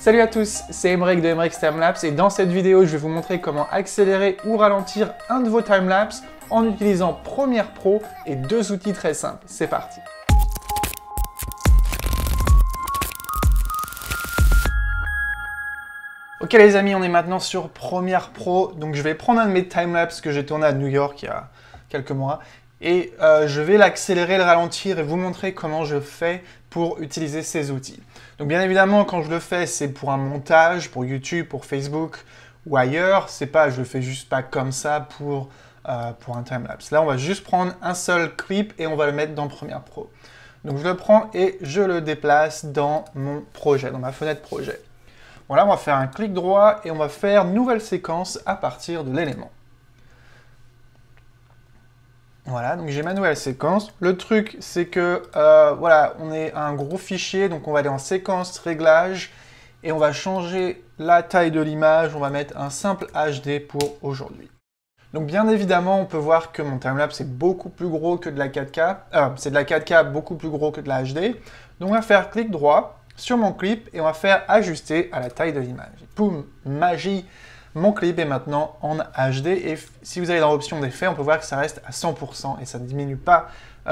Salut à tous, c'est Emeric de Emeric Timelapse et dans cette vidéo, je vais vous montrer comment accélérer ou ralentir un de vos timelapses en utilisant Premiere Pro et deux outils très simples. C'est parti. Ok les amis, on est maintenant sur Premiere Pro, donc je vais prendre un de mes timelapses que j'ai tourné à New York il y a quelques mois et je vais l'accélérer, le ralentir et vous montrer comment je fais pour utiliser ces outils. Donc bien évidemment, quand je le fais, c'est pour un montage, pour YouTube, pour Facebook ou ailleurs. C'est pas, je le fais juste pas comme ça pour un timelapse. Là, on va juste prendre un seul clip et on va le mettre dans Premiere Pro. Donc je le prends et je le déplace dans mon projet, dans ma fenêtre projet. Voilà, on va faire un clic droit et on va faire nouvelle séquence à partir de l'élément. Voilà, donc j'ai ma nouvelle séquence. Le truc, c'est que, voilà, on est un gros fichier, donc on va aller en séquence, réglage, et on va changer la taille de l'image. On va mettre un simple HD pour aujourd'hui. Donc bien évidemment, on peut voir que mon timelapse est beaucoup plus gros que de la 4K. C'est de la 4K beaucoup plus gros que de la HD. Donc on va faire clic droit sur mon clip et on va faire ajuster à la taille de l'image. Poum, magie! Mon clip est maintenant en HD et si vous allez dans l'option d'effet, on peut voir que ça reste à 100% et ça ne diminue pas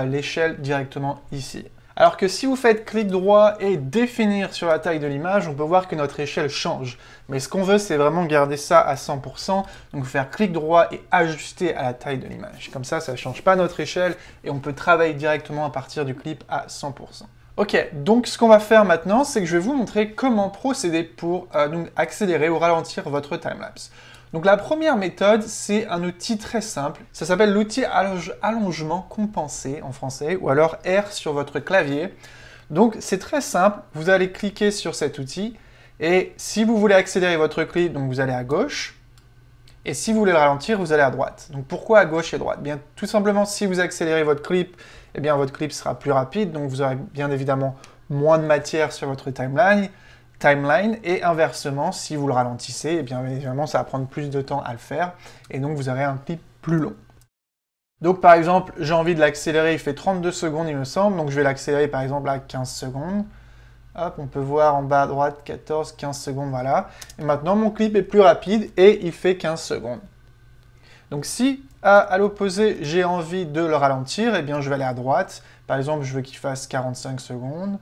l'échelle directement ici. Alors que si vous faites clic droit et définir sur la taille de l'image, on peut voir que notre échelle change. Mais ce qu'on veut, c'est vraiment garder ça à 100%. Donc faire clic droit et ajuster à la taille de l'image. Comme ça ne change pas notre échelle et on peut travailler directement à partir du clip à 100%. Ok, donc ce qu'on va faire maintenant, c'est que je vais vous montrer comment procéder pour donc accélérer ou ralentir votre timelapse. Donc la première méthode, c'est un outil très simple. Ça s'appelle l'outil allongement compensé en français, ou alors R sur votre clavier. Donc c'est très simple, vous allez cliquer sur cet outil, et si vous voulez accélérer votre clip, donc vous allez à gauche, et si vous voulez le ralentir, vous allez à droite. Donc pourquoi à gauche et droite? Bien, tout simplement, si vous accélérez votre clip, eh bien votre clip sera plus rapide, donc vous aurez bien évidemment moins de matière sur votre timeline, et inversement, si vous le ralentissez, eh bien évidemment ça va prendre plus de temps à le faire, et donc vous aurez un clip plus long. Donc par exemple, j'ai envie de l'accélérer, il fait 32 secondes il me semble, donc je vais l'accélérer par exemple à 15 secondes. Hop, on peut voir en bas à droite, 14, 15 secondes, voilà. Et maintenant, mon clip est plus rapide et il fait 15 secondes. Donc si, à l'opposé, j'ai envie de le ralentir, eh bien je vais aller à droite. Par exemple, je veux qu'il fasse 45 secondes.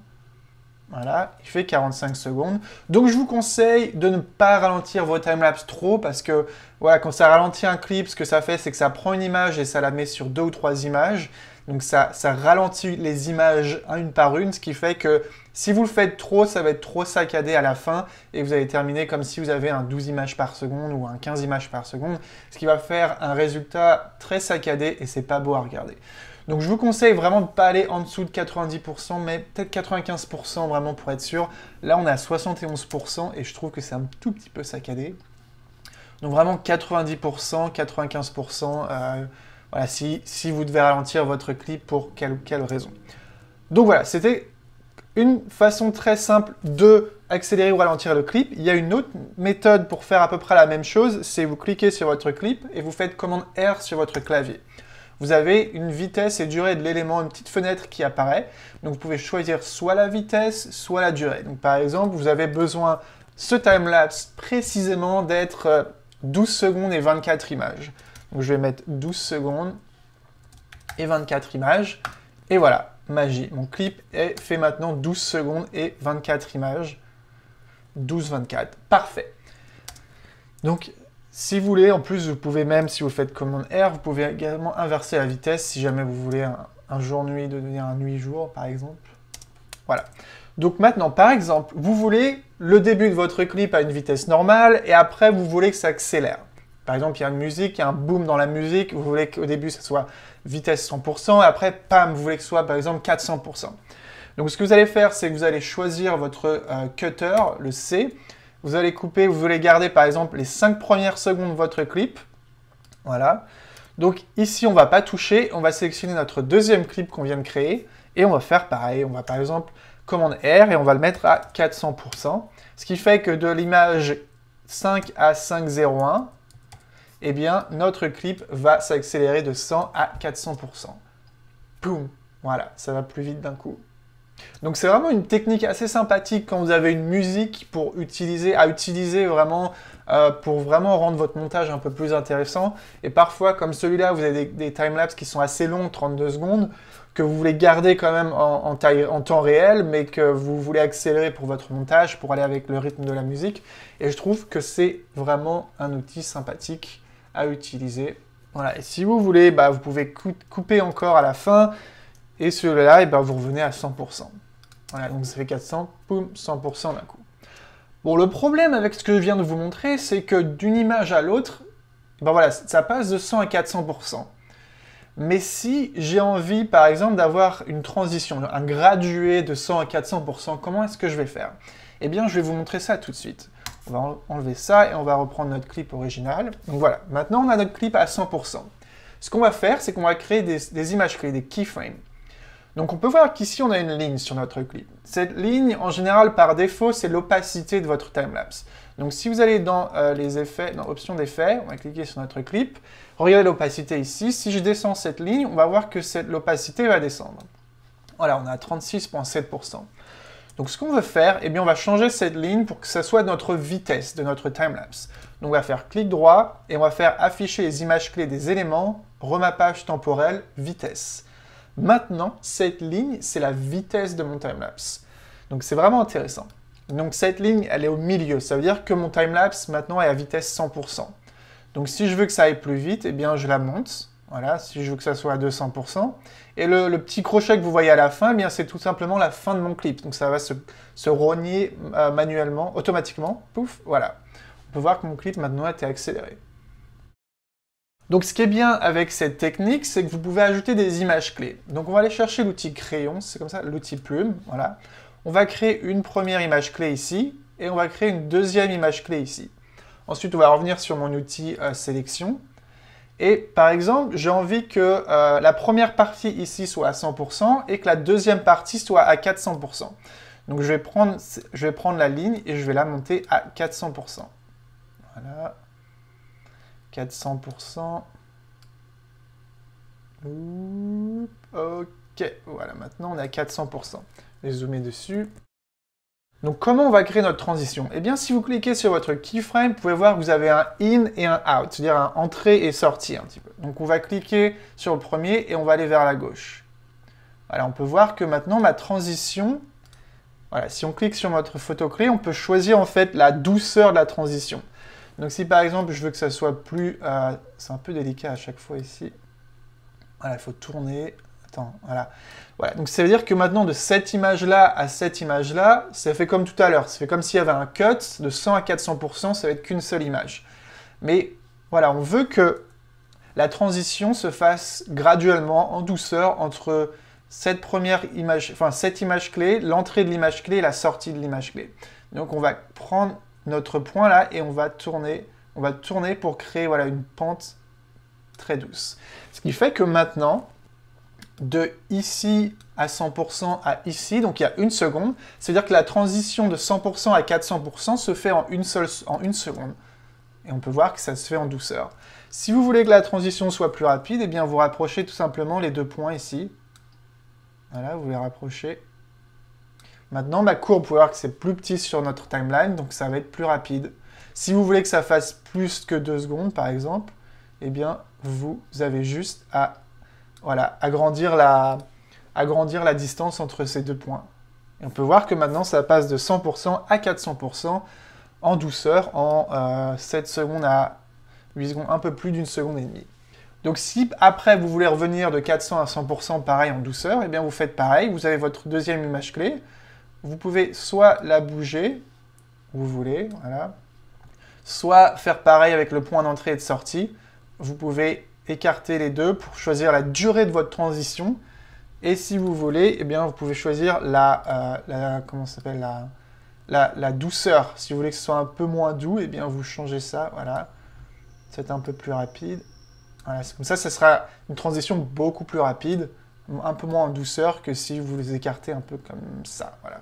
Voilà, il fait 45 secondes. Donc je vous conseille de ne pas ralentir vos timelapses trop parce que voilà, quand ça ralentit un clip, ce que ça fait, c'est que ça prend une image et ça la met sur 2 ou 3 images. Donc ça ralentit les images une par une, ce qui fait que si vous le faites trop, ça va être trop saccadé à la fin et vous allez terminer comme si vous avez un 12 images par seconde ou un 15 images par seconde, ce qui va faire un résultat très saccadé et c'est pas beau à regarder. Donc je vous conseille vraiment de ne pas aller en dessous de 90%, mais peut-être 95% vraiment pour être sûr. Là on est à 71% et je trouve que c'est un tout petit peu saccadé. Donc vraiment 90%, 95%, voilà, si vous devez ralentir votre clip pour quelle ou quelle raison. Donc voilà, c'était une façon très simple de accélérer ou ralentir le clip. Il y a une autre méthode pour faire à peu près la même chose, c'est vous cliquez sur votre clip et vous faites commande R sur votre clavier. Vous avez une vitesse et durée de l'élément, une petite fenêtre qui apparaît. Donc vous pouvez choisir soit la vitesse, soit la durée. Donc par exemple, vous avez besoin, ce timelapse précisément d'être 12 secondes et 24 images. Donc je vais mettre 12 secondes et 24 images. Et voilà, magie. Mon clip est fait maintenant 12 secondes et 24 images. 12-24, parfait. Donc si vous voulez, en plus, vous pouvez même, si vous faites commande R, vous pouvez également inverser la vitesse si jamais vous voulez un jour-nuit devenir un nuit-jour, par exemple. Voilà. Donc maintenant, par exemple, vous voulez le début de votre clip à une vitesse normale et après, vous voulez que ça accélère. Par exemple, il y a une musique, il y a un boom dans la musique, vous voulez qu'au début, ça soit vitesse 100% et après, pam, vous voulez que ce soit, par exemple, 400%. Donc ce que vous allez faire, c'est que vous allez choisir votre cutter, le C. Vous allez couper, vous voulez garder par exemple les 5 premières secondes de votre clip. Voilà. Donc ici, on ne va pas toucher. On va sélectionner notre deuxième clip qu'on vient de créer. Et on va faire pareil. On va par exemple commande R et on va le mettre à 400%. Ce qui fait que de l'image 5 à 501, eh bien, notre clip va s'accélérer de 100 à 400%. Boum. Voilà, ça va plus vite d'un coup. Donc c'est vraiment une technique assez sympathique quand vous avez une musique à utiliser vraiment pour vraiment rendre votre montage un peu plus intéressant. Et parfois, comme celui-là, vous avez des timelapses qui sont assez longs, 32 secondes, que vous voulez garder quand même en temps réel, mais que vous voulez accélérer pour votre montage, pour aller avec le rythme de la musique. Et je trouve que c'est vraiment un outil sympathique à utiliser. Voilà. Et si vous voulez, vous pouvez couper encore à la fin, et celui-là, vous revenez à 100%. Voilà, donc ça fait 400, boum, 100% d'un coup. Bon, le problème avec ce que je viens de vous montrer, c'est que d'une image à l'autre, voilà, ça passe de 100 à 400%. Mais si j'ai envie, par exemple, d'avoir une transition, un gradué de 100 à 400%, comment est-ce que je vais faire? Eh bien, je vais vous montrer ça tout de suite. On va enlever ça et on va reprendre notre clip original. Donc voilà, maintenant on a notre clip à 100%. Ce qu'on va faire, c'est qu'on va créer des images clés, des keyframes. Donc on peut voir qu'ici on a une ligne sur notre clip. Cette ligne, en général, par défaut, c'est l'opacité de votre timelapse. Donc si vous allez dans les effets, dans options d'effets, on va cliquer sur notre clip, regardez l'opacité ici. Si je descends cette ligne, on va voir que l'opacité va descendre. Voilà, on est à 36,7%. Donc ce qu'on veut faire, eh bien on va changer cette ligne pour que ça soit notre vitesse de notre timelapse. Donc on va faire clic droit et on va faire afficher les images clés des éléments, remappage temporel, vitesse. Maintenant, cette ligne, c'est la vitesse de mon timelapse. Donc c'est vraiment intéressant. Donc cette ligne, elle est au milieu. Ça veut dire que mon timelapse, maintenant, est à vitesse 100%. Donc si je veux que ça aille plus vite, eh bien je la monte. Voilà, si je veux que ça soit à 200%. Et le petit crochet que vous voyez à la fin, eh bien c'est tout simplement la fin de mon clip. Donc ça va se rogner manuellement, automatiquement. Pouf, voilà. On peut voir que mon clip maintenant a été accéléré. Donc ce qui est bien avec cette technique, c'est que vous pouvez ajouter des images clés. Donc on va aller chercher l'outil crayon, c'est comme ça, l'outil plume, voilà. On va créer une première image clé ici, et on va créer une deuxième image clé ici. Ensuite, on va revenir sur mon outil sélection. Et par exemple, j'ai envie que la première partie ici soit à 100% et que la deuxième partie soit à 400%. Donc je vais prendre la ligne et je vais la monter à 400%. Voilà. 400%. Ok, voilà, maintenant on est à 400%. Je vais zoomer dessus. Donc comment on va créer notre transition? Eh bien, si vous cliquez sur votre keyframe, vous pouvez voir que vous avez un in et un out, c'est-à-dire un entrée et sortie un petit peu. Donc on va cliquer sur le premier et on va aller vers la gauche. Voilà, on peut voir que maintenant ma transition, voilà, si on clique sur notre photo clé, on peut choisir en fait la douceur de la transition. Donc si par exemple je veux que ça soit plus... c'est un peu délicat à chaque fois ici. Voilà, il faut tourner. Attends, voilà. Voilà. Donc ça veut dire que maintenant de cette image-là à cette image-là, ça fait comme tout à l'heure. Ça fait comme s'il y avait un cut de 100 à 400%, ça va être qu'une seule image. Mais voilà, on veut que la transition se fasse graduellement, en douceur, entre cette première image, enfin cette image clé, l'entrée de l'image clé et la sortie de l'image clé. Donc on va prendre notre point là et on va tourner pour créer voilà, une pente très douce. Ce qui fait que maintenant, de ici à 100% à ici, donc il y a une seconde, c'est-à-dire que la transition de 100% à 400% se fait en une seconde. Et on peut voir que ça se fait en douceur. Si vous voulez que la transition soit plus rapide, eh bien vous rapprochez tout simplement les deux points ici. Voilà, vous les rapprochez. Maintenant, ma courbe, vous pouvez voir que c'est plus petit sur notre timeline, donc ça va être plus rapide. Si vous voulez que ça fasse plus que 2 secondes, par exemple, eh bien, vous avez juste à voilà, agrandir la distance entre ces deux points. Et on peut voir que maintenant, ça passe de 100% à 400% en douceur, en 7 secondes à 8 secondes, un peu plus d'une seconde et demie. Donc si après vous voulez revenir de 400 à 100% pareil en douceur, eh bien vous faites pareil, vous avez votre deuxième image clé, vous pouvez soit la bouger, vous voulez, voilà, soit faire pareil avec le point d'entrée et de sortie, vous pouvez écarter les deux pour choisir la durée de votre transition, et si vous voulez, eh bien vous pouvez choisir comment ça s'appelle, la douceur. Si vous voulez que ce soit un peu moins doux, eh bien vous changez ça, voilà, c'est un peu plus rapide. Voilà, comme ça sera une transition beaucoup plus rapide, un peu moins en douceur que si vous les écartez un peu comme ça. Voilà.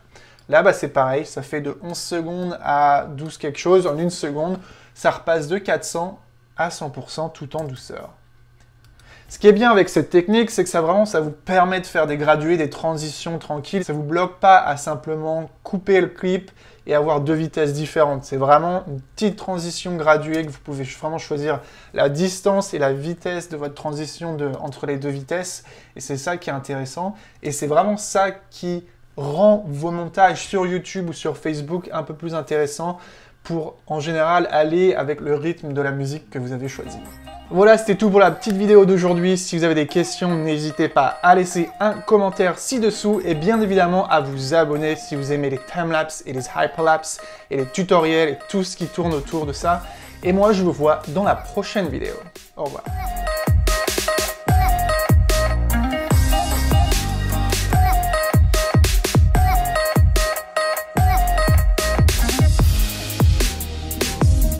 Là, c'est pareil, ça fait de 11 secondes à 12 quelque chose. En une seconde, ça repasse de 400 à 100% tout en douceur. Ce qui est bien avec cette technique, c'est que ça vous permet de faire des gradués, des transitions tranquilles. Ça vous bloque pas à simplement couper le clip et avoir deux vitesses différentes. C'est vraiment une petite transition graduée que vous pouvez vraiment choisir la distance et la vitesse de votre transition entre les deux vitesses. Et c'est ça qui est intéressant. Et c'est vraiment ça qui rend vos montages sur YouTube ou sur Facebook un peu plus intéressants pour, en général, aller avec le rythme de la musique que vous avez choisi. Voilà, c'était tout pour la petite vidéo d'aujourd'hui. Si vous avez des questions, n'hésitez pas à laisser un commentaire ci-dessous et bien évidemment à vous abonner si vous aimez les timelapses et les hyperlapses et les tutoriels et tout ce qui tourne autour de ça. Et moi, je vous vois dans la prochaine vidéo. Au revoir.